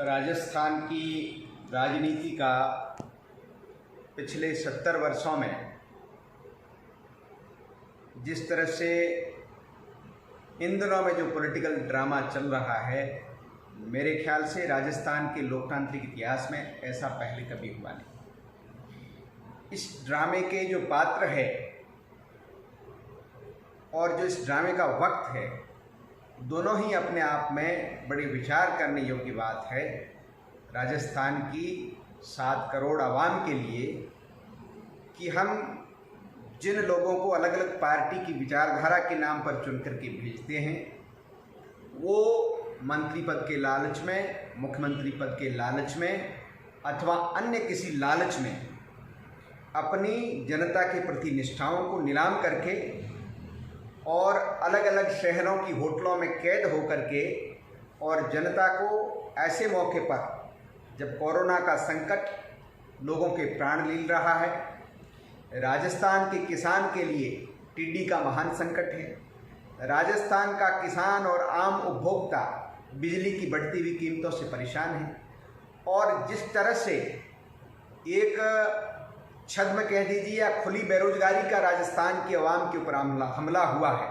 राजस्थान की राजनीति का पिछले 70 वर्षों में जिस तरह से इन दिनों में जो पॉलिटिकल ड्रामा चल रहा है, मेरे ख्याल से राजस्थान के लोकतांत्रिक इतिहास में ऐसा पहले कभी हुआ नहीं। इस ड्रामे के जो पात्र है और जो इस ड्रामे का वक्त है, दोनों ही अपने आप में बड़ी विचार करने योग्य बात है। राजस्थान की 7 करोड़ आवाम के लिए कि हम जिन लोगों को अलग अलग पार्टी की विचारधारा के नाम पर चुन करके भेजते हैं, वो मंत्री पद के लालच में, मुख्यमंत्री पद के लालच में अथवा अन्य किसी लालच में अपनी जनता के प्रति निष्ठाओं को नीलाम करके और अलग अलग शहरों की होटलों में कैद होकर के और जनता को ऐसे मौके पर जब कोरोना का संकट लोगों के प्राण लील रहा है, राजस्थान के किसान के लिए टिड्डी का महान संकट है, राजस्थान का किसान और आम उपभोक्ता बिजली की बढ़ती हुई कीमतों से परेशान है और जिस तरह से एक छद्म कह दीजिए या खुली बेरोजगारी का राजस्थान की आवाम के ऊपर हमला हुआ है,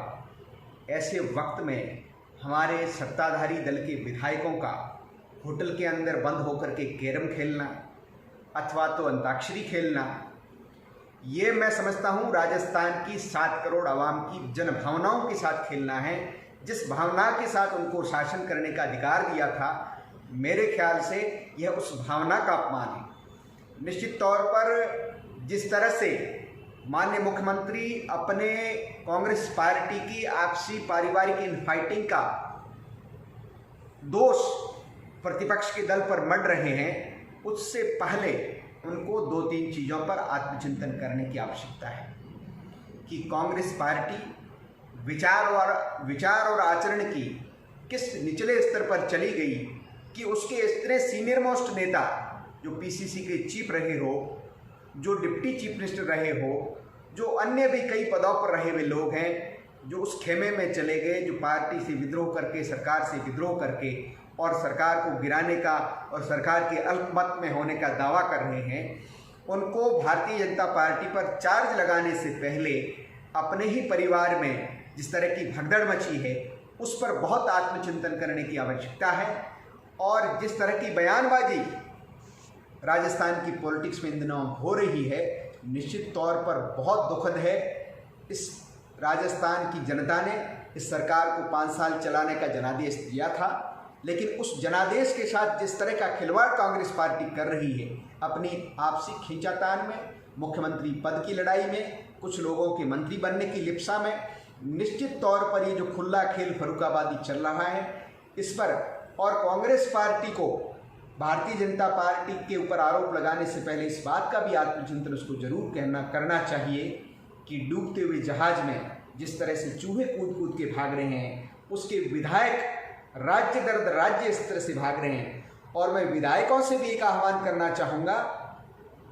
ऐसे वक्त में हमारे सत्ताधारी दल के विधायकों का होटल के अंदर बंद होकर के कैरम खेलना अथवा तो अंताक्षरी खेलना, ये मैं समझता हूँ राजस्थान की 7 करोड़ आवाम की जन भावनाओं के साथ खेलना है। जिस भावना के साथ उनको शासन करने का अधिकार दिया था, मेरे ख्याल से यह उस भावना का अपमान है। निश्चित तौर पर जिस तरह से माननीय मुख्यमंत्री अपने कांग्रेस पार्टी की आपसी पारिवारिक इनफाइटिंग का दोष प्रतिपक्ष के दल पर मढ़ रहे हैं, उससे पहले उनको 2-3 चीज़ों पर आत्मचिंतन करने की आवश्यकता है कि कांग्रेस पार्टी विचार और आचरण की किस निचले स्तर पर चली गई कि उसके इतने सीनियर मोस्ट नेता जो पीसीसी के चीफ रहे हो, जो डिप्टी चीफ मिनिस्टर रहे हो, जो अन्य भी कई पदों पर रहे हुए लोग हैं, जो उस खेमे में चले गए, जो पार्टी से विद्रोह करके, सरकार से विद्रोह करके और सरकार को गिराने का और सरकार के अल्पमत में होने का दावा कर रहे हैं, उनको भारतीय जनता पार्टी पर चार्ज लगाने से पहले अपने ही परिवार में जिस तरह की भगदड़ मची है, उस पर बहुत आत्मचिंतन करने की आवश्यकता है। और जिस तरह की बयानबाजी राजस्थान की पॉलिटिक्स में इन दिनों हो रही है, निश्चित तौर पर बहुत दुखद है। इस राजस्थान की जनता ने इस सरकार को 5 साल चलाने का जनादेश दिया था, लेकिन उस जनादेश के साथ जिस तरह का खिलवाड़ कांग्रेस पार्टी कर रही है, अपनी आपसी खींचातान में, मुख्यमंत्री पद की लड़ाई में, कुछ लोगों के मंत्री बनने की लिप्सा में, निश्चित तौर पर ये जो खुला खेल फर्रुखाबादी चल रहा है, इस पर और कांग्रेस पार्टी को भारतीय जनता पार्टी के ऊपर आरोप लगाने से पहले इस बात का भी आत्मचिंतन उसको जरूर करना चाहिए कि डूबते हुए जहाज में जिस तरह से चूहे कूद कूद के भाग रहे हैं, उसके विधायक राज्य दर राज्य इस तरह से भाग रहे हैं। और मैं विधायकों से भी एक आह्वान करना चाहूँगा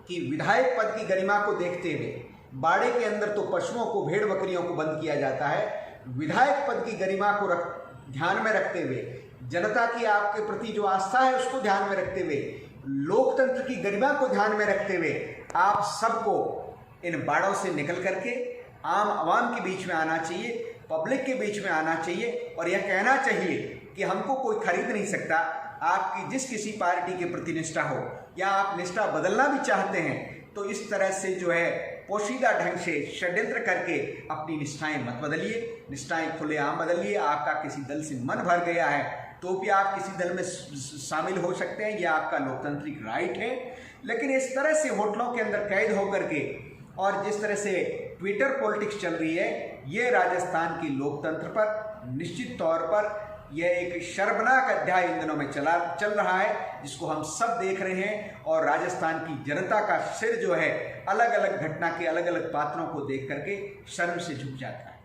कि विधायक पद की गरिमा को देखते हुए बाड़े के अंदर तो पशुओं को, भेड़ बकरियों को बंद किया जाता है, विधायक पद की गरिमा को ध्यान में रखते हुए, जनता की आपके प्रति जो आस्था है उसको ध्यान में रखते हुए, लोकतंत्र की गरिमा को ध्यान में रखते हुए आप सबको इन बाड़ों से निकल करके आम आवाम के बीच में आना चाहिए, पब्लिक के बीच में आना चाहिए और यह कहना चाहिए कि हमको कोई खरीद नहीं सकता। आपकी जिस किसी पार्टी के प्रति निष्ठा हो या आप निष्ठा बदलना भी चाहते हैं, तो इस तरह से जो है पोशीदा ढंग से षड्यंत्र करके अपनी निष्ठाएं मत बदलिए, निष्ठाएं खुलेआम बदलिए। आपका किसी दल से मन भर गया है तो भी आप किसी दल में शामिल हो सकते हैं, यह आपका लोकतांत्रिक राइट है। लेकिन इस तरह से होटलों के अंदर कैद होकर के और जिस तरह से ट्विटर पॉलिटिक्स चल रही है, ये राजस्थान की लोकतंत्र पर निश्चित तौर पर यह एक शर्मनाक अध्याय इन दिनों में चल रहा है, जिसको हम सब देख रहे हैं। और राजस्थान की जनता का सिर जो है अलग अलग घटना के अलग अलग पात्रों को देख करके शर्म से झुक जाता है।